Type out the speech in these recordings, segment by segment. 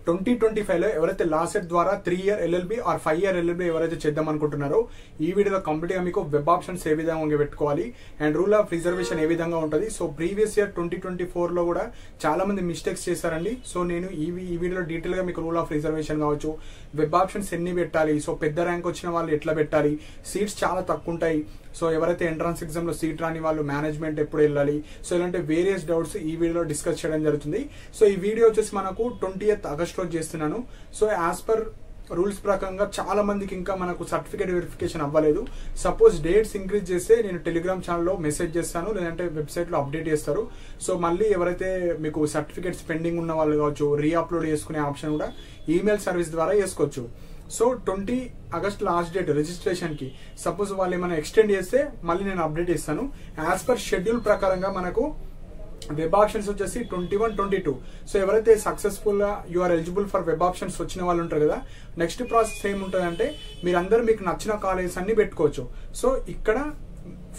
2025లో ఎవరైతే లాసెట్ ద్వారా 3 year LLB or 5 year LLB ఎవరైతే చేద్దాం అనుకుంటున్నారో ఈ వీడియోలో కంప్లీట్ గా మీకు వెబ్ ఆప్షన్స్ ఏ విధంగా పెట్టుకోవాలి అండ్ రూల్ ఆఫ్ రిజర్వేషన్ ఏ విధంగా ఉంటుంది. సో ప్రీవియస్ ఇయర్ 2024లో కూడా చాలా మంది మిస్టేక్స్ చేశారండి. సో నేను ఈ వీడియోలో డీటెయిల్ గా మీకు రూల్ ఆఫ్ రిజర్వేషన్ కావచ్చు, వెబ్ ఆప్షన్స్ ఎన్ని పెట్టాలి, సో పెద్ద ర్యాంక్ వచ్చిన వాళ్ళు ఎట్లా పెట్టాలి, సీట్స్ చాలా తక్కువ ఉంటాయి, సో ఎవరైతే ఎంట్రన్స్ ఎగ్జామ్ లో సీట్ రాని వాళ్ళు మేనేజ్మెంట్ ఎప్పుడు వెళ్ళాలి, సో ఇలాంటి వేరియస్ డౌట్స్ ఈ వీడియోలో డిస్కస్ చేయడం జరుగుతుంది. సో ఈ వీడియో వచ్చేసి మనకు 20th August రోజు చేస్తున్నాను. సో యాజ్ పర్ రూల్స్ ప్రకారంగా చాలా మందికి ఇంకా మనకు సర్టిఫికేట్ వెరిఫికేషన్ అవ్వలేదు. సపోజ్ డేట్స్ ఇంక్రీజ్ చేస్తే నేను టెలిగ్రామ్ ఛానల్లో మెసేజ్ చేస్తాను, లేదంటే వెబ్సైట్ లో అప్డేట్ చేస్తారు. సో మళ్ళీ ఎవరైతే మీకు సర్టిఫికేట్స్ పెండింగ్ ఉన్న వాళ్ళు కావచ్చు, రీఅప్లోడ్ చేసుకునే ఆప్షన్ కూడా ఈమెయిల్ సర్వీస్ ద్వారా చేసుకోవచ్చు. So 20 August last date registration కి. సపోజ్ వాళ్ళు ఏమైనా ఎక్స్టెండ్ చేస్తే మళ్ళీ నేను అప్డేట్ ఇస్తాను. యాజ్ పర్ షెడ్యూల్ ప్రకారంగా మనకు వెబ్ ఆప్షన్స్ వచ్చేసి 21, 22. సో ఎవరైతే సక్సెస్ఫుల్ గా you are eligible for web options వచ్చిన వాళ్ళు ఉంటారు కదా, నెక్స్ట్ ప్రాసెస్ ఏముంటుందంటే మీరందరూ మీకు నచ్చిన కాలేజెస్ అన్ని పెట్టుకోవచ్చు. సో ఇక్కడ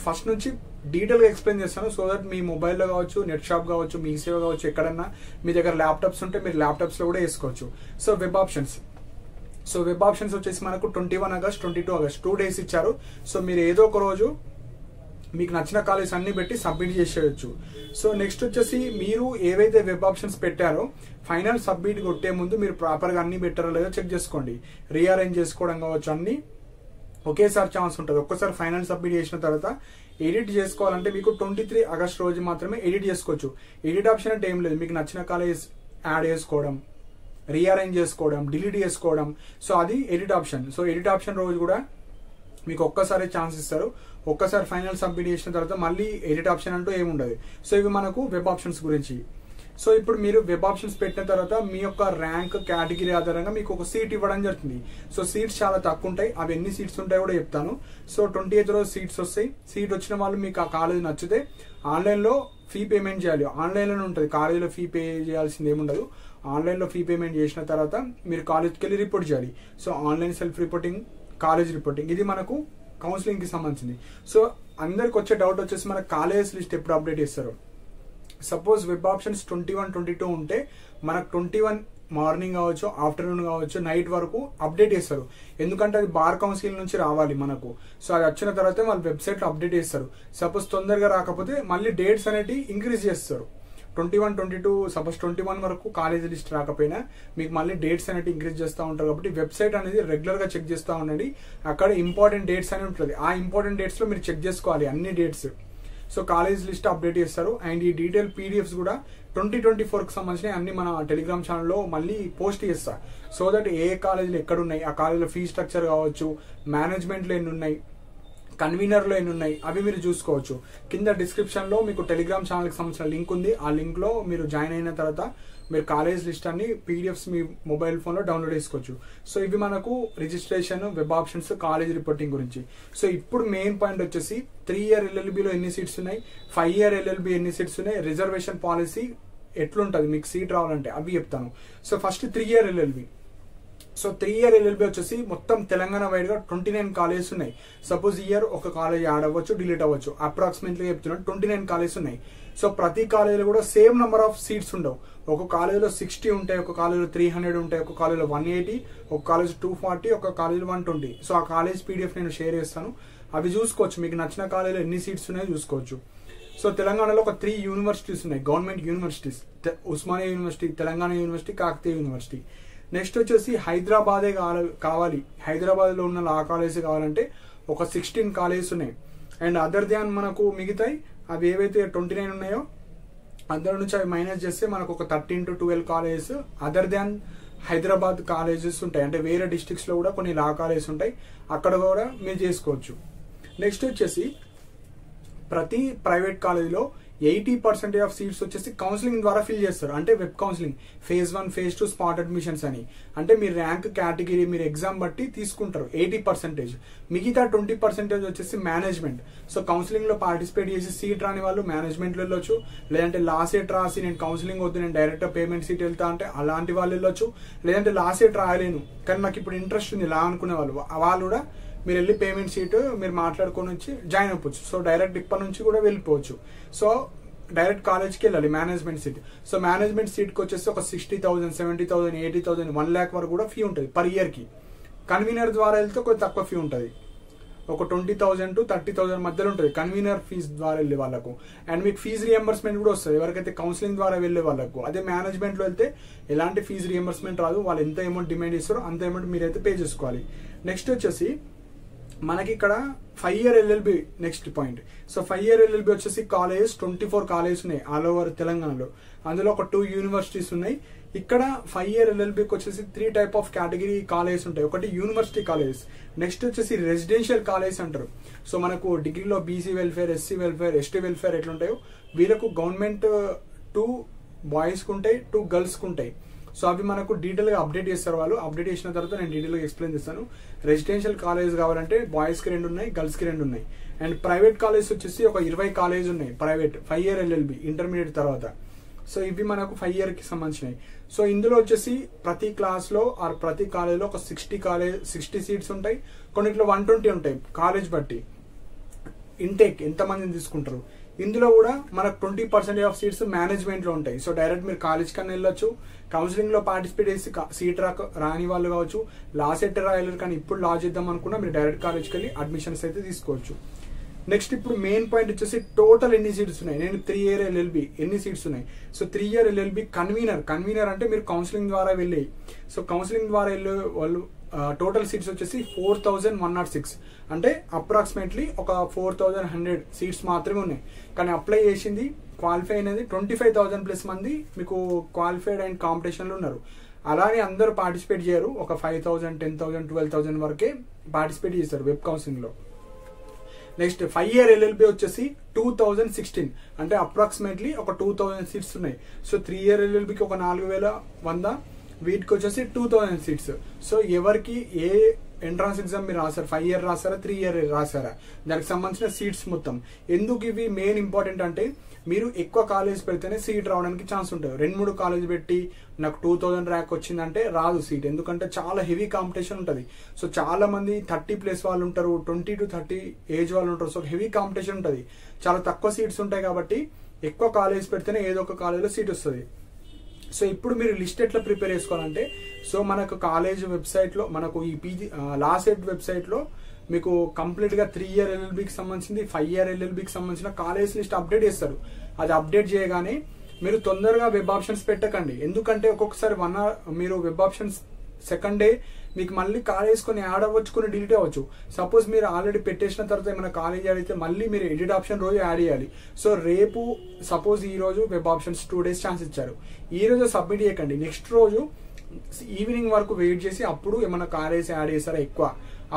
ఫస్ట్ నుంచి డీటెయిల్ గా ఎక్స్ప్లెయిన్ చేస్తాను. సో దట్ మీ మొబైల్లో కావచ్చు, నెట్ షాప్ కావచ్చు, మీ సేవ కావచ్చు, ఎక్కడన్నా మీ దగ్గర ల్యాప్టాప్స్ ఉంటే మీరు ల్యాప్టాప్స్ లో కూడా వేసుకోవచ్చు. సో వెబ్ ఆప్షన్స్ వచ్చేసి మనకు 21 August, 22 August 2 days ఇచ్చారు. సో మీరు ఏదో ఒక రోజు మీకు నచ్చిన కాలేజ్ అన్ని పెట్టి సబ్మిట్ చేసేయచ్చు. సో నెక్స్ట్ వచ్చేసి మీరు ఏవైతే వెబ్ ఆప్షన్స్ పెట్టారో ఫైనల్ సబ్మిట్ కొట్టే ముందు మీరు ప్రాపర్ గా అన్ని పెట్టారో లేదో చెక్ చేసుకోండి. రీఅరేంజ్ చేసుకోవడం కావచ్చు, అన్ని ఒకేసారి ఛాన్స్ ఉంటుంది. ఒక్కసారి ఫైనల్ సబ్మిట్ చేసిన తర్వాత ఎడిట్ చేసుకోవాలంటే మీకు 23 August రోజు మాత్రమే ఎడిట్ చేసుకోవచ్చు. ఎడిట్ ఆప్షన్ అంటే ఏం లేదు, మీకు నచ్చిన కాలేజ్ యాడ్ చేసుకోవడం, రీఅరేంజ్ చేసుకోవడం, డిలీట్ చేసుకోవడం. సో అది edit option. So edit option రోజు కూడా మీకు ఒక్కసారి ఛాన్స్ ఇస్తారు. ఒక్కసారి ఫైనల్ సబ్మిట్ చేసిన తర్వాత మళ్ళీ ఎడిట్ ఆప్షన్ అంటూ ఏముండదు. సో ఇవి మనకు వెబ్ ఆప్షన్స్ గురించి. సో ఇప్పుడు మీరు వెబ్ ఆప్షన్స్ పెట్టిన తర్వాత మీ యొక్క ర్యాంక్ కేటగిరీ ఆధారంగా మీకు ఒక సీట్ ఇవ్వడం జరుగుతుంది. సో సీట్స్ చాలా తక్కువ ఉంటాయి. అవి ఎన్ని సీట్స్ ఉంటాయో కూడా చెప్తాను. సో 28th రోజు సీట్స్ వస్తాయి. సీట్ వచ్చిన వాళ్ళు మీకు ఆ కాలేజ్ నచ్చితే ఆన్లైన్ లో ఫీ పేమెంట్ చేయాలి. ఆన్లైన్ లోనే ఉంటుంది, కాలేజీలో ఫీ పే చేయాల్సింది ఏముండదు. ఆన్లైన్ లో ఫీ పేమెంట్ చేసిన తర్వాత మీరు కాలేజ్కి వెళ్ళి రిపోర్ట్ చేయాలి. So online self reporting, college reporting, ఇది మనకు కౌన్సిలింగ్ కి సంబంధించింది. సో అందరికి వచ్చే డౌట్ వచ్చేసి మన కాలేజ్ లిస్ట్ ఎప్పుడు అప్డేట్ చేస్తారు. సపోజ్ వెబ్ ఆప్షన్స్ 21, 22 ఉంటే మనకు 21 మార్నింగ్ కావచ్చు, ఆఫ్టర్నూన్ కావచ్చు, నైట్ వరకు అప్డేట్ చేస్తారు. ఎందుకంటే అది బార్ కౌన్సిల్ నుంచి రావాలి మనకు. సో అది వచ్చిన తర్వాత వాళ్ళు వెబ్సైట్ లో అప్డేట్ చేస్తారు. సపోజ్ తొందరగా రాకపోతే మళ్ళీ డేట్స్ అనేవి ఇంక్రీజ్ చేస్తారు. 21, 22 సపోజ్ 21 వరకు కాలేజ్ లిస్ట్ రాకపోయినా మీకు మళ్ళీ డేట్స్ అనేవి ఇంక్రీజ్ చేస్తూ ఉంటారు. కాబట్టి వెబ్సైట్ అనేది రెగ్యులర్ గా చెక్ చేస్తూ ఉండండి. అక్కడ ఇంపార్టెంట్ డేట్స్ అని ఉంటుంది. ఆ ఇంపార్టెంట్ డేట్స్ లో మీరు చెక్ చేసుకోవాలి అన్ని dates. So college list update చేస్తారు. అండ్ ఈ డీటెయిల్ పీడిఎఫ్స్ కూడా 2024 కి సంబంధించిన అన్ని మన టెలిగ్రామ్ ఛానల్లో మళ్ళీ పోస్ట్ చేస్తా. సో దట్ ఏ కాలేజీలు ఎక్కడ ఉన్నాయి, ఆ కాలేజీలో ఫీ స్ట్రక్చర్ కావచ్చు, మేనేజ్మెంట్లో ఎన్ని ఉన్నాయి, కన్వీనర్ లో ఎన్ని ఉన్నాయి, అవి మీరు చూసుకోవచ్చు. కింద డిస్క్రిప్షన్ లో మీకు టెలిగ్రామ్ ఛానల్ కి సంబంధించిన లింక్ ఉంది. ఆ లింక్ లో మీరు జాయిన్ అయిన తర్వాత మీరు కాలేజ్ లిస్ట్ అన్ని పీడిఎఫ్స్ మీ మొబైల్ ఫోన్ లో డౌన్లోడ్ చేసుకోవచ్చు. సో ఇవి మనకు registration, web options, college reporting గురించి. సో ఇప్పుడు మెయిన్ పాయింట్ వచ్చేసి 3 year LLB లో ఎన్ని సీట్స్ ఉన్నాయి, 5 year LLB ఎన్ని సీట్స్ ఉన్నాయి, రిజర్వేషన్ పాలసీ ఎట్లుంటది మీకు సీట్ రావాలంటే అవి చెప్తాను. So first 3 year LLB. So 3 year LLB వచ్చేసి మొత్తం తెలంగాణ వైడ్ గా 29 కాలేజెస్ ఉన్నాయి. సపోజ్ ఇయర్ ఒక కాలేజ్ యాడ్ అవ్వచ్చు, డిలీట్ అవ్వచ్చు. అప్రాక్సిమేట్లీ చెప్తున్నాను 29 కాలేజెస్ ఉన్నాయి. సో ప్రతి కాలేజీలో కూడా సేమ్ నెంబర్ ఆఫ్ సీట్స్ ఉండవు. ఒక కాలేజీలో 60 ఉంటాయి, ఒక కాలేజీలో 300 ఉంటాయి, ఒక కాలేజీలో 180, ఒక కాలేజ్ 240, ఒక కాలేజీలో 120. సో ఆ కాలేజ్ పీడిఎఫ్ నేను షేర్ చేస్తాను. అవి చూసుకోవచ్చు. మీకు నచ్చిన కాలేజీలో ఎన్ని సీట్స్ ఉన్నాయో చూసుకోవచ్చు. సో తెలంగాణలో ఒక 3 యూనివర్సిటీస్ ఉన్నాయి, government universities. Osmania university, Telangana university, Kakatiya university. Next వచ్చేసి హైదరాబాదే కావాలి, హైదరాబాద్ లో ఉన్న లా కాలేజ్ కావాలంటే ఒక 16 కాలేజెస్ ఉన్నాయి. అండ్ అదర్ దాన్ మనకు మిగతాయి అవి ఏవైతే 29 ఉన్నాయో అందరి నుంచి అవి మైనస్ చేస్తే మనకు ఒక 13 to 12 colleges other than Hyderabad colleges ఉంటాయి. అంటే వేరే డిస్ట్రిక్ట్స్ లో కూడా కొన్ని లా కాలేజెస్ ఉంటాయి, అక్కడ కూడా మీరు చేసుకోవచ్చు. నెక్స్ట్ వచ్చేసి ప్రతి ప్రైవేట్ కాలేజీలో 80% ఆఫ్ సీట్స్ వచ్చేసి కౌన్సిలింగ్ ద్వారా ఫిల్ చేస్తారు. అంటే web counselling phase 1, phase 2 spot admissions అని. అంటే మీ ర్యాంక్ కేటగిరీ మీరు ఎగ్జామ్ బట్టి తీసుకుంటారు 80%. మిగతా 20% వచ్చేసి మేనేజ్మెంట్. సో కౌన్సిలింగ్ లో పార్టిసిపేట్ చేసి సీట్ రాని వాళ్ళు మేనేజ్మెంట్ లో వెళ్ళొచ్చు, లేదంటే లాసెట్ రాసి నేను కౌన్సిలింగ్ వద్దు నేను డైరెక్ట్ పేమెంట్ సీట్ వెళ్తా అంటే అలాంటి వాళ్ళు వెళ్ళొచ్చు. లేదంటే లాసెట్ రాయలేను కానీ నాకు ఇప్పుడు ఇంట్రెస్ట్ ఉంది లా అనుకునే వాళ్ళు కూడా మీరు వెళ్ళి పేమెంట్ సీట్ మీరు మాట్లాడుకొని వచ్చి జాయిన్ అవ్వచ్చు. సో డైరెక్ట్ ఇప్పటి నుంచి కూడా వెళ్ళిపోవచ్చు. సో డైరెక్ట్ కాలేజ్కి వెళ్ళాలి మేనేజ్మెంట్ సీట్. సో మేనేజ్మెంట్ సీట్కి వచ్చేసి ఒక 60,000, 70,000, 80,000, 1 lakh వరకు కూడా ఫీ ఉంటుంది పర్ ఇయర్కి. కన్వీనర్ ద్వారా వెళ్తే కొంచెం తక్కువ ఫీ ఉంటుంది, ఒక 20,000 to 30,000 మధ్యలో ఉంటుంది కన్వీనర్ ఫీజు ద్వారా వెళ్ళే వాళ్ళకు. అండ్ మీకు ఫీజు రియంబర్స్మెంట్ కూడా వస్తుంది ఎవరికైతే కౌన్సిలింగ్ ద్వారా వెళ్ళే వాళ్ళకు. అదే మేనేజ్మెంట్లో వెళ్తే ఎలాంటి ఫీజు రియంబర్స్మెంట్ రాదు, వాళ్ళు ఎంత అమౌంట్ డిమాండ్ చేస్తారో అంత అమౌంట్ మీరైతే పే చేసుకోవాలి. నెక్స్ట్ వచ్చేసి మనకి ఇక్కడ 5 year LLB next point. So 5 year LLB వచ్చేసి కాలేజెస్ 24 కాలేజెస్ ఉన్నాయి ఆల్ ఓవర్ తెలంగాణలో. అందులో ఒక 2 యూనివర్సిటీస్ ఉన్నాయి. ఇక్కడ 5 year LLBకి వచ్చేసి 3 type ఆఫ్ కేటగిరీ కాలేజెస్ ఉంటాయి. ఒకటి యూనివర్సిటీ కాలేజెస్, నెక్స్ట్ వచ్చేసి రెసిడెన్షియల్ కాలేజెస్ అంటారు. సో మనకు డిగ్రీలో BC welfare, SC welfare, ST welfare ఎట్లుంటాయో వీళ్ళకు గవర్నమెంట్ 2 బాయ్స్కి ఉంటాయి, 2 గర్ల్స్కి ఉంటాయి. సో అవి మనకు డీటెయిల్గా అప్డేట్ చేస్తారు వాళ్ళు. అప్డేట్ చేసిన తర్వాత నేను డీటెయిల్గా ఎక్స్ప్లెయిన్ చేస్తాను. రెసిడెన్షియల్ కాలేజ్ కావాలంటే బాయ్స్కి 2 ఉన్నాయి, గర్ల్స్కి 2 ఉన్నాయి. అండ్ ప్రైవేట్ కాలేజ్ వచ్చేసి ఒక 20 కాలేజ్ ఉన్నాయి ప్రైవేట్ 5 year LLB ఇంటర్మీడియట్ తర్వాత. సో ఇవి మనకు 5 year కి సంబంధించినవి. సో ఇందులో వచ్చేసి ప్రతి క్లాస్లో ఆర్ ప్రతి కాలేజ్లో ఒక 60 సీట్స్ ఉంటాయి. కొన్నిట్లో 120 ఉంటాయి కాలేజ్ బట్టి. ఇంటేక్ ఎంతమందిని తీసుకుంటారు. ఇందులో కూడా మనకు 20% ఆఫ్ సీట్స్ మేనేజ్మెంట్లో ఉంటాయి. సో డైరెక్ట్ మీరు కాలేజ్ కన్నా వెళ్ళొచ్చు, కౌన్సిలింగ్లో పార్టిసిపేట్ చేసి సీట్ రాని వాళ్ళు కావచ్చు, లా సెట్ రాయలేరు కానీ ఇప్పుడు లా చేద్దాం అనుకున్నా మీరు డైరెక్ట్ కాలేజ్కి వెళ్ళి అడ్మిషన్స్ అయితే తీసుకోవచ్చు. నెక్స్ట్ ఇప్పుడు మెయిన్ పాయింట్ వచ్చేసి టోటల్ ఎన్ని సీట్స్ ఉన్నాయి. నేను 3 year LLB ఎన్ని సీట్స్ ఉన్నాయి. సో 3 year LLB కన్వీనర్ అంటే మీరు కౌన్సిలింగ్ ద్వారా వెళ్ళి, సో కౌన్సిలింగ్ ద్వారా వెళ్ళే వాళ్ళు టోటల్ సీట్స్ వచ్చేసి 4,106 అంటే అప్రాక్సిమేట్లీ ఒక 4,100 సీట్స్ మాత్రమే ఉన్నాయి. కానీ అప్లై చేసింది క్వాలిఫై అనేది 25,000+ మంది మీకు క్వాలిఫైడ్ అండ్ కాంపిటీషన్లో ఉన్నారు. అలానే అందరూ పార్టిసిపేట్ చేయరు, ఒక 5,000, 10,000, 12,000 వరకే పార్టిసిపేట్ చేస్తారు వెబ్ కౌన్సిలింగ్లో. నెక్స్ట్ 5 year LLB వచ్చేసి 2,016 అంటే అప్రాక్సిమేట్లీ ఒక 2,000 సీట్స్ ఉన్నాయి. సో 3 year LLBకి ఒక 4,100, వీటికి వచ్చేసి 2,000 సీట్స్. సో ఎవరికి ఏ ఎంట్రన్స్ ఎగ్జామ్ మీరు రాశారు, 5 year రాసారా, 3 year రాసారా, దానికి సంబంధించిన సీట్స్ మొత్తం. ఎందుకు ఇవి మెయిన్ ఇంపార్టెంట్ అంటే మీరు ఎక్కువ కాలేజ్ పెడితేనే సీట్ రావడానికి ఛాన్స్ ఉంటుంది. 2-3 కాలేజ్ పెట్టి నాకు 2,000 ర్యాంక్ వచ్చిందంటే రాదు సీట్, ఎందుకంటే చాలా హెవీ కాంపిటీషన్ ఉంటుంది. సో చాలా మంది 30+ వాళ్ళు ఉంటారు, 20 to 30 ఏజ్ వాళ్ళు ఉంటారు. సో హెవీ కాంపిటీషన్ ఉంటుంది, చాలా తక్కువ సీట్స్ ఉంటాయి. కాబట్టి ఎక్కువ కాలేజ్ పెడితేనే ఏదో ఒక కాలేజ్లో సీట్ వస్తుంది. సో ఇప్పుడు మీరు లిస్ట్ ఎట్లా ప్రిపేర్ చేసుకోవాలంటే, సో మనకు కాలేజ్ వెబ్సైట్లో మనకు ఈ పీజీ లాసెట్ వెబ్సైట్లో మీకు కంప్లీట్గా 3 year LLBకి సంబంధించింది, 5 year LLBకి సంబంధించిన కాలేజ్ లిస్ట్ అప్డేట్ చేస్తారు. అది అప్డేట్ చేయగానే మీరు తొందరగా వెబ్ ఆప్షన్స్ పెట్టకండి. ఎందుకంటే ఒక్కొక్కసారి మీరు వెబ్ ఆప్షన్స్ సెకండ్ డే మీకు మళ్ళీ కాలేజ్ కొన్ని యాడ్ అవ్వచ్చు, కొన్ని డిలీట్ అవ్వచ్చు. సపోజ్ మీరు ఆల్రెడీ పెట్టేసిన తర్వాత ఏమైనా కాలేజ్ యాడ్ అయితే మళ్ళీ మీరు ఎడిట్ ఆప్షన్ రోజు యాడ్ చేయాలి. సో రేపు సపోజ్ ఈ రోజు వెబ్ ఆప్షన్స్ 2 days ఛాన్స్ ఇచ్చారు, ఈ రోజు సబ్మిట్ చేయకండి. నెక్స్ట్ రోజు ఈవినింగ్ వరకు వెయిట్ చేసి అప్పుడు ఏమైనా కాలేజ్ యాడ్ చేస్తారా ఎక్కువ,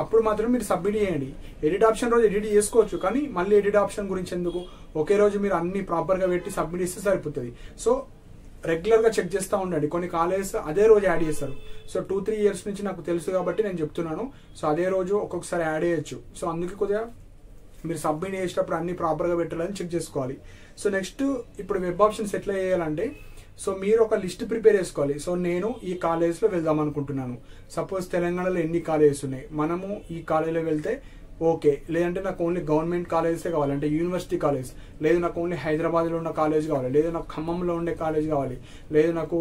అప్పుడు మాత్రం మీరు సబ్మిట్ చేయండి. ఎడిట్ ఆప్షన్ రోజు ఎడిట్ చేసుకోవచ్చు, కానీ మళ్ళీ ఎడిట్ ఆప్షన్ గురించి ఎందుకు, ఒకే రోజు మీరు అన్ని ప్రాపర్గా పెట్టి సబ్మిట్ చేస్తే సరిపోతుంది. సో రెగ్యులర్గా చెక్ చేస్తూ ఉండండి. కొన్ని కాలేజెస్ అదే రోజు యాడ్ చేస్తారు. సో 2-3 years నుంచి నాకు తెలుసు కాబట్టి నేను చెప్తున్నాను. సో అదే రోజు ఒక్కొక్కసారి యాడ్ చేయొచ్చు. సో అందుకే కొద్దిగా మీరు సబ్మిట్ చేసేటప్పుడు అన్ని ప్రాపర్గా పెట్టాలని చెక్ చేసుకోవాలి. సో నెక్స్ట్ ఇప్పుడు వెబ్ ఆప్షన్స్ ఎట్లా చేయాలంటే, సో మీరు ఒక లిస్ట్ ప్రిపేర్ చేసుకోవాలి. సో నేను ఈ కాలేజ్లో వెళ్దాం అనుకుంటున్నాను, సపోజ్ తెలంగాణలో ఎన్ని కాలేజెస్ ఉన్నాయి, మనము ఈ కాలేజ్లో వెళ్తే ఓకే, లేదంటే నాకు ఓన్లీ గవర్నమెంట్ కాలేజెసే కావాలి, అంటే యూనివర్సిటీ కాలేజ్, లేదు నాకు ఓన్లీ హైదరాబాద్లో ఉన్న కాలేజ్ కావాలి, లేదు నాకు ఖమ్మంలో ఉండే కాలేజ్ కావాలి, లేదు నాకు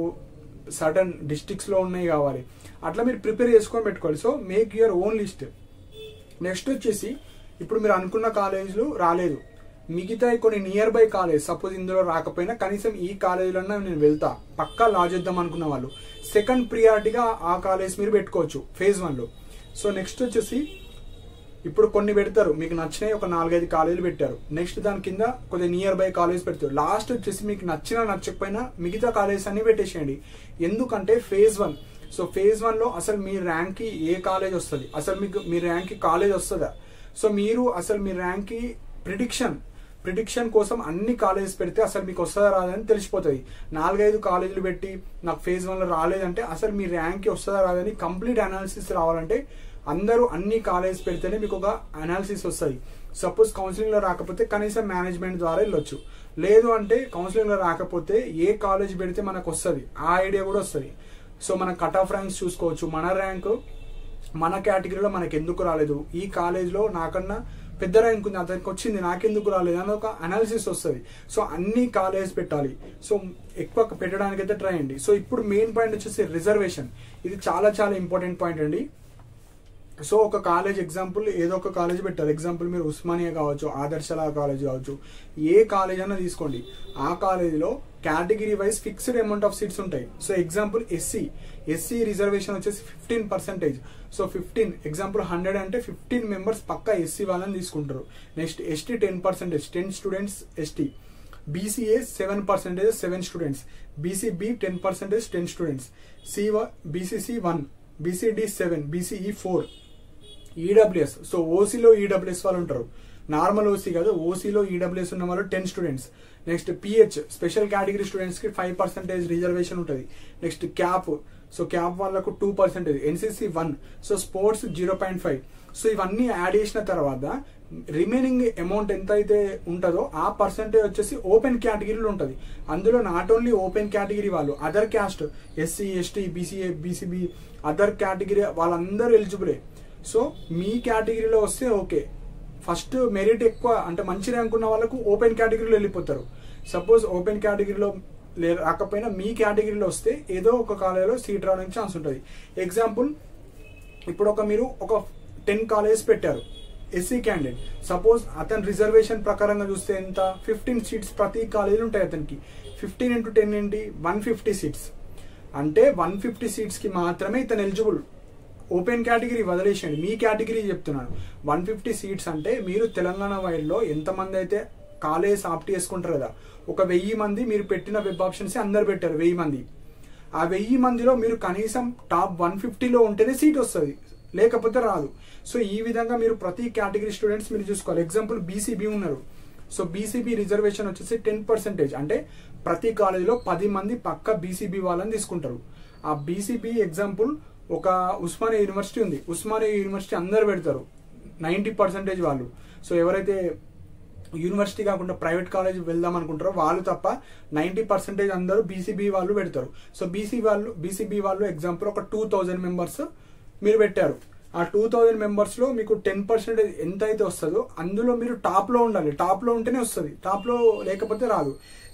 సర్టన్ డిస్ట్రిక్ట్స్లో ఉన్నాయి కావాలి. అట్లా మీరు ప్రిపేర్ చేసుకొని పెట్టుకోవాలి. So make your own list. Next వచ్చేసి ఇప్పుడు మీరు అనుకున్న కాలేజీలు రాలేదు, మిగతా కొన్ని నియర్ బై కాలేజ్, సపోజ్ ఇందులో రాకపోయినా కనీసం ఈ కాలేజీలోనే నేను వెళ్తా పక్కా లా చేద్దాం అనుకున్న వాళ్ళు సెకండ్ ప్రియారిటీగా ఆ కాలేజ్ మీరు పెట్టుకోవచ్చు phase 1లో. సో నెక్స్ట్ వచ్చేసి ఇప్పుడు కొన్ని పెడతారు, మీకు నచ్చినవి ఒక 4-5 కాలేజీలు పెట్టారు. నెక్స్ట్ దాని కింద కొద్దిగా నియర్ బై కాలేజ్ పెడతారు. లాస్ట్ వచ్చేసి మీకు నచ్చినా నచ్చకపోయినా మిగతా కాలేజెస్ అన్ని పెట్టేసేయండి. ఎందుకంటే phase 1, సో phase 1లో అసలు మీ ర్యాంక్కి ఏ కాలేజ్ వస్తుంది, అసలు మీకు మీ ర్యాంక్కి కాలేజ్ వస్తుందా, సో మీరు అసలు మీ ర్యాంక్కి ప్రిడిక్షన్ కోసం అన్ని కాలేజెస్ పెడితే అసలు మీకు వస్తుందా రాదని తెలిసిపోతుంది. 4-5 కాలేజీలు పెట్టి నాకు phase 1లో రాలేదంటే అసలు మీ ర్యాంక్కి వస్తుందా రాదని కంప్లీట్ అనాలిసిస్ రావాలంటే అందరూ అన్ని కాలేజెస్ పెడితేనే మీకు ఒక అనాలిసిస్ వస్తుంది. సపోజ్ కౌన్సిలింగ్లో రాకపోతే కనీసం మేనేజ్మెంట్ ద్వారా వెళ్ళొచ్చు, లేదు అంటే కౌన్సిలింగ్లో రాకపోతే ఏ కాలేజ్ పెడితే మనకు వస్తుంది ఆ ఐడియా కూడా వస్తుంది. సో మనం కట్ ఆఫ్ ర్యాంక్స్ చూసుకోవచ్చు, మన ర్యాంకు మన కేటగిరీలో మనకు ఎందుకు రాలేదు, ఈ కాలేజ్లో నాకన్నా పెద్ద ర్యాంక్ ఉంది, అతనికి వచ్చింది నాకెందుకు రాలేదు అని ఒక అనాలిసిస్ వస్తుంది. సో అన్ని కాలేజ్ పెట్టాలి. సో ఎక్కువ పెట్టడానికి అయితే ట్రై అండి. సో ఇప్పుడు మెయిన్ పాయింట్ వచ్చేసి రిజర్వేషన్. ఇది చాలా చాలా ఇంపార్టెంట్ పాయింట్ అండి. సో ఒక కాలేజ్ ఎగ్జాంపుల్ ఏదో ఒక కాలేజ్ పెట్టారు. ఎగ్జాంపుల్ మీరు ఉస్మానియా కావచ్చు, ఆదర్శలా కాలేజ్ కావచ్చు, ఏ కాలేజ్ అన్నా తీసుకోండి. ఆ కాలేజీలో category wise fixed amount of seats ఉంటాయి. సో ఎగ్జాంపుల్ ఎస్సీ రిజర్వేషన్ వచ్చేసి 15%. సో 15 ఎగ్జాంపుల్ 100 అంటే 15 మెంబర్స్ పక్కా ఎస్సీ వాళ్ళని తీసుకుంటారు. Next ST 10%, 10 students ST. BCA 7%, 7 students. BCB 10%, 10 students. BCC 1, BCD 7, BCE 4. EWS, so ఓసీలో ఈడబ్ల్యూఎస్ వాళ్ళు ఉంటారు. నార్మల్ ఓసీ కాదు, ఓసీలో ఈడబ్ల్యూఎస్ ఉన్న వాళ్ళు 10 students. Next pH special category students కి 5% రిజర్వేషన్ ఉంటుంది. నెక్స్ట్ క్యాప్, సో క్యాప్ వాళ్ళకు 2%. NCC 1, so sports 0.5. సో ఇవన్నీ యాడ్ చేసిన తర్వాత రిమైనింగ్ అమౌంట్ ఎంత అయితే ఉంటుందో ఆ పర్సెంటేజ్ వచ్చేసి ఓపెన్ కేటగిరీలో ఉంటుంది. అందులో నాట్ ఓన్లీ ఓపెన్ కేటగిరీ వాళ్ళు, other caste SC, ST, BCA, BCB, other category వాళ్ళందరూ ఎలిజిబులే. సో మీ కేటగిరీలో వస్తే ఓకే. ఫస్ట్ మెరిట్ ఎక్కువ అంటే మంచి ర్యాంక్ ఉన్న వాళ్ళకు ఓపెన్ కేటగిరీలో వెళ్ళిపోతారు. సపోజ్ ఓపెన్ కేటగిరీలో రాకపోయినా మీ కేటగిరీలో వస్తే ఏదో ఒక కాలేజీలో సీట్ రావడానికి ఛాన్స్ ఉంటుంది. ఎగ్జాంపుల్ ఇప్పుడు మీరు ఒక 10 కాలేజెస్ పెట్టారు. ఎస్సీ క్యాండిడేట్ సపోజ్ అతని రిజర్వేషన్ ప్రకారంగా చూస్తే ఎంత 15 సీట్స్ ప్రతి కాలేజీలో ఉంటాయి. అతనికి 15 × 10 ఏంటి 150 సీట్స్. అంటే 150 సీట్స్ కి మాత్రమే ఇతను ఎలిజిబుల్. ఓపెన్ కేటగిరీ వదిలేసేయండి, మీ కేటగిరీ చెప్తున్నాను. 150 సీట్స్ అంటే మీరు తెలంగాణ వైడ్లో ఎంతమంది అయితే కాలేజ్ ఆప్ట్ చేసుకుంటారు కదా, ఒక 1000 మంది మీరు పెట్టిన వెబ్ ఆప్షన్స్ అందరు పెట్టారు 1000 మంది. ఆ 1000 మందిలో మీరు కనీసం టాప్ 150లో ఉంటేనే సీట్ వస్తుంది, లేకపోతే రాదు. సో ఈ విధంగా మీరు ప్రతి కేటగిరీ స్టూడెంట్స్ మీరు చూసుకోవాలి. ఎగ్జాంపుల్ బీసీబీ ఉన్నారు. సో బీసీబీ రిజర్వేషన్ వచ్చేసి 10%. అంటే ప్రతి కాలేజీలో 10 మంది పక్క బీసీబీ వాళ్ళని తీసుకుంటారు. ఆ బీసీబీ ఎగ్జాంపుల్ ఒక ఉస్మానియా యూనివర్సిటీ ఉంది. ఉస్మానియా యూనివర్సిటీ అందరు పెడతారు 90% వాళ్ళు. సో ఎవరైతే యూనివర్సిటీ కాకుండా ప్రైవేట్ కాలేజ్ వెళ్దాం అనుకుంటారో వాళ్ళు తప్ప 90% అందరూ బీసీబీ వాళ్ళు పెడతారు. సో బీసీబీ వాళ్ళు ఎగ్జాంపుల్ ఒక 2000 మెంబర్స్ మీరు పెట్టారు. ఆ 2000 మెంబర్స్ లో మీకు 10% ఎంత అయితే వస్తుందో అందులో మీరు టాప్ లో ఉండాలి. టాప్ లో ఉంటేనే వస్తుంది, టాప్ లో లేకపోతే రాదు.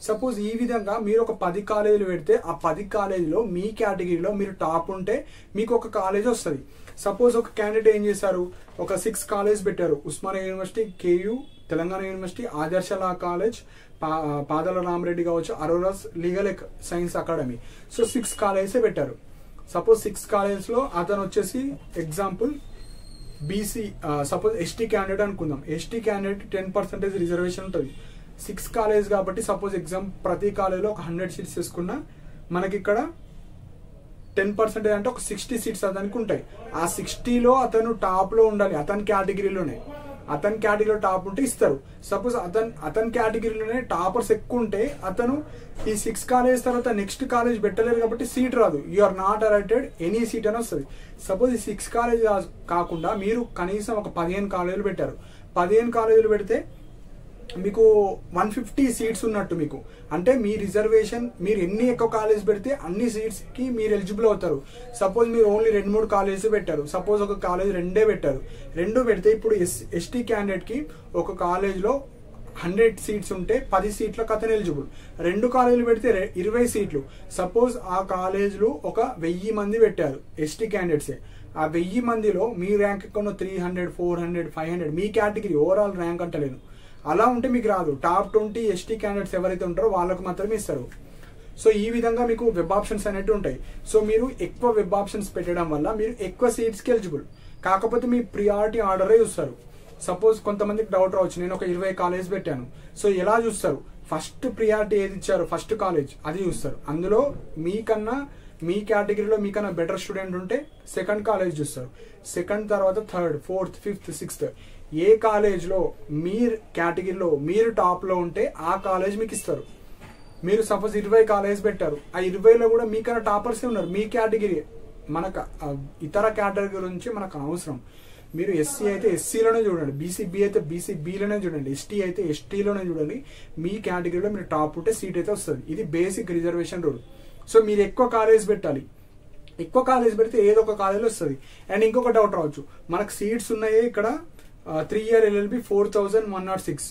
సపోజ్ ఈ విధంగా మీరు ఒక 10 కాలేజీలు పెడితే ఆ 10 కాలేజీలో మీ కేటగిరీలో మీరు టాప్ ఉంటే మీకు ఒక కాలేజ్ వస్తుంది. సపోజ్ ఒక క్యాండిడేట్ ఏం చేశారు, ఒక 6 కాలేజ్ పెట్టారు. Osmania university, KU, Telangana university, ఆదర్శలా కాలేజ్, పాదాల రామరెడ్డి కావచ్చు, Aurora's legal science academy. So 6 colleges పెట్టారు. సపోజ్ 6 కాలేజెస్ లో అతను వచ్చేసి example BC, suppose ST candidate అనుకుందాం. ఎస్టీ క్యాండిడేట్ 10% రిజర్వేషన్ ఉంటుంది. 6 కాలేజ్ కాబట్టి సపోజ్ ఎగ్జామ్ ప్రతి కాలేజీలో ఒక 100 సీట్స్ తీసుకున్నా మనకి ఇక్కడ 10% అంటే ఒక 60 సీట్స్ అతనికి ఉంటాయి. ఆ 60లో అతను టాప్ లో ఉండాలి. అతని కేటగిరీలోనే, అతని కేటగిరీలో టాప్ ఉంటే ఇస్తారు. సపోజ్ అతని కేటగిరీలోనే టాపర్స్ ఎక్కువ ఉంటే అతను ఈ 6 కాలేజ్ తర్వాత నెక్స్ట్ కాలేజ్ పెట్టలేరు కాబట్టి సీట్ రాదు. You are not allotted any seat అని వస్తుంది. సపోజ్ ఈ 6 కాలేజ్ కాకుండా మీరు కనీసం ఒక 15 కాలేజీలు పెట్టారు. 15 కాలేజీలు పెడితే మీకు 150 సీట్స్ ఉన్నట్టు. మీకు అంటే మీ రిజర్వేషన్ మీరు ఎన్ని ఎక్కువ కాలేజ్ పెడితే అన్ని సీట్స్ కి మీరు ఎలిజిబుల్ అవుతారు. సపోజ్ మీరు ఓన్లీ 2-3 కాలేజెస్ పెట్టారు. సపోజ్ ఒక కాలేజ్ 2 పెట్టారు. 2 పెడితే ఇప్పుడు ఎస్టీ క్యాండిడేట్ కి ఒక కాలేజ్ లో 100 సీట్స్ ఉంటే 10 సీట్లకు అతను ఎలిజిబుల్. 2 కాలేజీలు పెడితే 20 సీట్లు. సపోజ్ ఆ కాలేజీలు ఒక 1000 మంది పెట్టారు ఎస్టీ క్యాండిడేట్సే. ఆ 1000 మందిలో మీ ర్యాంక్ ఎక్కడో 300, 400, 500 మీ కేటగిరీ ఓవరాల్ ర్యాంక్ అంటలేను. అలా ఉంటే మీకు రాదు. టాప్ 20 ఎస్టీ క్యాండిడేట్స్ ఎవరైతే ఉంటారో వాళ్ళకు మాత్రమే ఇస్తారు. సో ఈ విధంగా మీకు వెబ్ ఆప్షన్స్ అనేవి ఉంటాయి. సో మీరు ఎక్కువ వెబ్ ఆప్షన్స్ పెట్టడం వల్ల మీరు ఎక్కువ సీట్స్కి ఎలిజిబుల్. కాకపోతే మీ ప్రియారిటీ ఆర్డరే చూస్తారు. సపోజ్ కొంతమందికి డౌట్ రావచ్చు, నేను ఒక 20 కాలేజ్ పెట్టాను. సో ఎలా చూస్తారు, ఫస్ట్ ప్రియారిటీ ఏది ఇచ్చారు ఫస్ట్ కాలేజ్ అది చూస్తారు. అందులో మీకన్నా మీ కేటగిరీలో మీకన్నా బెటర్ స్టూడెంట్ ఉంటే సెకండ్ కాలేజ్ చూస్తారు. సెకండ్ తర్వాత థర్డ్, ఫోర్త్, ఫిఫ్త్, సిక్స్త్. ఏ కాలేజ్లో మీ కేటగిరీలో మీరు టాప్లో ఉంటే ఆ కాలేజ్ మీకు ఇస్తారు. మీరు సపోజ్ 20 కాలేజ్ పెట్టారు. ఆ 20లో కూడా మీకన్నా టాపర్సే ఉన్నారు మీ కేటగిరీ. మనకు ఇతర కేటగిరీ నుంచి మనకు అవసరం. మీరు ఎస్సీ అయితే ఎస్సీలోనే చూడండి, బీసీబీ అయితే బీసీబీలోనే చూడండి, ఎస్టీ అయితే ఎస్టీలోనే చూడండి. మీ కేటగిరీలో మీరు టాప్ ఉంటే సీట్ అయితే వస్తుంది. ఇది బేసిక్ రిజర్వేషన్ రూల్. సో మీరు ఎక్కువ కాలేజ్ పెట్టాలి. ఎక్కువ కాలేజ్ పెడితే ఏదో ఒక కాలేజ్ వస్తుంది. అండ్ ఇంకొక డౌట్ రావచ్చు, మనకు సీట్స్ ఉన్నాయే ఇక్కడ 3 year LLB 4106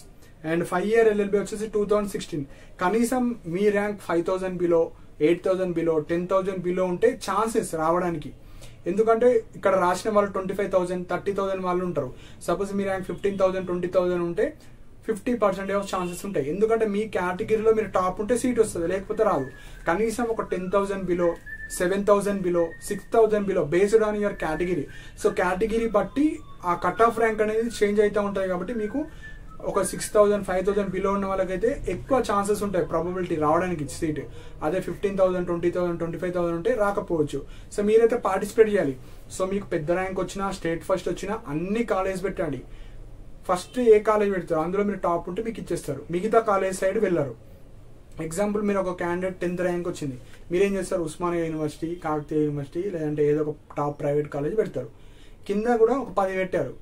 and 5 year LLB వచ్చేసి 2016. కనీసం మీ ర్యాంక్ 5000 బిలో, 8000 బిలో, 10,000 బిలో ఉంటే ఛాన్సెస్ రావడానికి. ఎందుకంటే ఇక్కడ రాసిన వాళ్ళు 25,000, 30,000 వాళ్ళు ఉంటారు. సపోజ్ మీ ర్యాంక్ 15,000, 20,000 ఉంటే 50% ఆఫ్ ఛాన్సెస్ ఉంటాయి. ఎందుకంటే మీ కేటగిరీలో మీరు టాప్ ఉంటే సీట్ వస్తుంది, లేకపోతే రాదు. కనీసం ఒక 10,000 below, 7,000 below, 6,000 below based on your category. So category బట్టి ఆ కట్ ఆఫ్ ర్యాంక్ అనేది చేంజ్ అవుతూ ఉంటాయి. కాబట్టి మీకు ఒక 6,000, 5,000 బిలో ఉన్న వాళ్ళకైతే ఎక్కువ ఛాన్సెస్ ఉంటాయి ప్రాబబిలిటీ రావడానికి సీట్. అదే 15,000, 20,000, 25,000 ఉంటే రాకపోవచ్చు. సో మీరైతే పార్టిసిపేట్ చేయాలి. సో మీకు పెద్ద ర్యాంక్ వచ్చినా, స్టేట్ ఫస్ట్ వచ్చినా అన్ని కాలేజ్ పెట్టండి. ఫస్ట్ ఏ కాలేజ్ పెడతారు అందులో మీరు టాప్ ఉంటే మీకు ఇచ్చేస్తారు, మిగతా కాలేజ్ సైడ్ వెళ్ళరు. ఎగ్జాంపుల్ మీరు ఒక క్యాండిడేట్ 10th ర్యాంక్ వచ్చింది, మీరేం చేస్తారు, ఉస్మానియా యూనివర్సిటీ, కాకతీయ యూనివర్సిటీ, లేదంటే ఏదో ఒక టాప్ ప్రైవేట్ కాలేజ్ పెడతారు. కింద కూడా ఒక 10 పెట్టారు,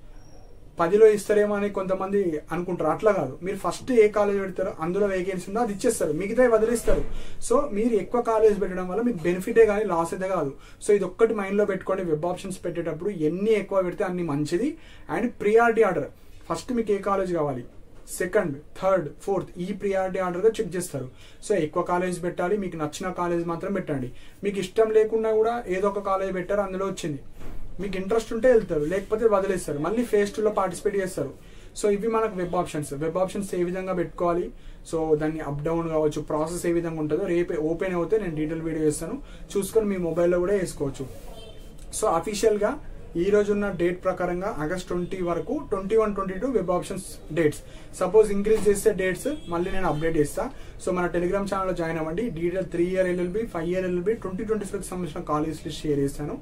10లో ఇస్తారేమో అని కొంతమంది అనుకుంటారు. అట్లా కాదు, మీరు ఫస్ట్ ఏ కాలేజ్ పెడతారో అందులో వేకెన్సీ ఉందో అది ఇచ్చేస్తారు, మిగతా వదిలేస్తారు. సో మీరు ఎక్కువ కాలేజ్ పెట్టడం వల్ల మీకు బెనిఫిటే కానీ లాస్ అయితే కాదు. సో ఇది ఒక్కటి మైండ్లో పెట్టుకోండి. వెబ్ ఆప్షన్స్ పెట్టేటప్పుడు ఎన్ని ఎక్కువ పెడితే అన్ని మంచిది. అండ్ ప్రియారిటీ ఆర్డర్, ఫస్ట్ మీకు ఏ కాలేజ్ కావాలి, సెకండ్, థర్డ్, ఫోర్త్, ఈ ప్రియారిటీ ఆర్డర్గా చెక్ చేస్తారు. సో ఎక్కువ కాలేజ్ పెట్టాలి, మీకు నచ్చిన కాలేజ్ మాత్రం పెట్టండి. మీకు ఇష్టం లేకుండా కూడా ఏదో ఒక కాలేజ్ పెట్టారు, అందులో వచ్చింది, మీకు ఇంట్రెస్ట్ ఉంటే వెళ్తారు, లేకపోతే వదిలేస్తారు, మళ్ళీ ఫేజ్ 2లో పార్టిసిపేట్ చేస్తారు. సో ఇవి మనకు web options. Web options A విధంగా పెట్టుకోవాలి, సో దాన్ని అప్ డౌన్ కావచ్చు, ప్రాసెస్ ఏ విధంగా ఉంటుందో రేపు ఓపెన్ అవుతే నేను డీటెయిల్ వీడియో చేస్తాను, చూసుకొని మీ మొబైల్లో కూడా వేసుకోవచ్చు. సో అఫీషియల్గా ఈ రోజు ఉన్న డేట్ ప్రకారంగా August 20 వరకు 21, 22 web options dates. Suppose increase చేస్తే డేట్స్ మళ్ళీ నేను అప్డేట్ చేస్తా. సో మన టెలిగ్రామ్ ఛానల్లో జాయిన్ అవ్వండి. Detail 3 year LLB, 5 year LLB 2025కి సంబంధించిన కాలేజ్ లిస్ట్ షేర్ చేస్తాను.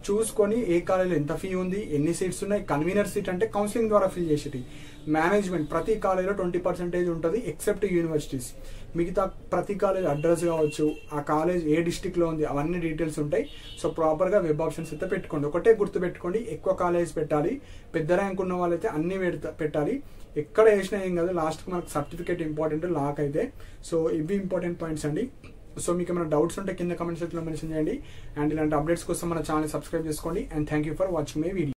చూసుకొని ఏ కాలేజీలో ఎంత ఫీ ఉంది, ఎన్ని సీట్స్ ఉన్నాయి. కన్వీనర్ సీట్ అంటే కౌన్సిలింగ్ ద్వారా ఫిల్ చేసేది. మేనేజ్మెంట్ ప్రతి కాలేజీలో 20% ఉంటుంది ఎక్సెప్ట్ యూనివర్సిటీస్. మిగతా ప్రతి కాలేజ్ అడ్రస్ కావచ్చు, ఆ కాలేజ్ ఏ డిస్టిక్లో ఉంది, అవన్నీ డీటెయిల్స్ ఉంటాయి. సో ప్రాపర్గా వెబ్ ఆప్షన్స్ అయితే పెట్టుకోండి. ఒకటే గుర్తు పెట్టుకోండి, ఎక్కువ కాలేజ్ పెట్టాలి. పెద్ద ర్యాంక్ ఉన్న వాళ్ళైతే అన్ని పెట్టాలి. ఎక్కడ వేసినా ఏం కాదు, లాస్ట్కి మనకు సర్టిఫికేట్ ఇంపార్టెంట్ లాక్ అయితే. సో ఇవి ఇంపార్టెంట్ పాయింట్స్ అండి. సో మీకు ఏమైనా డౌట్స్ ఉంటే కింద కమెంట్ సెక్షన్లో మెన్షన్ చేయండి. అండ్ ఇలాంటి అప్డేట్స్ కోసం మన ఛానల్ సబ్స్క్రైబ్ చేసుకోండి. And thank you for watching my video.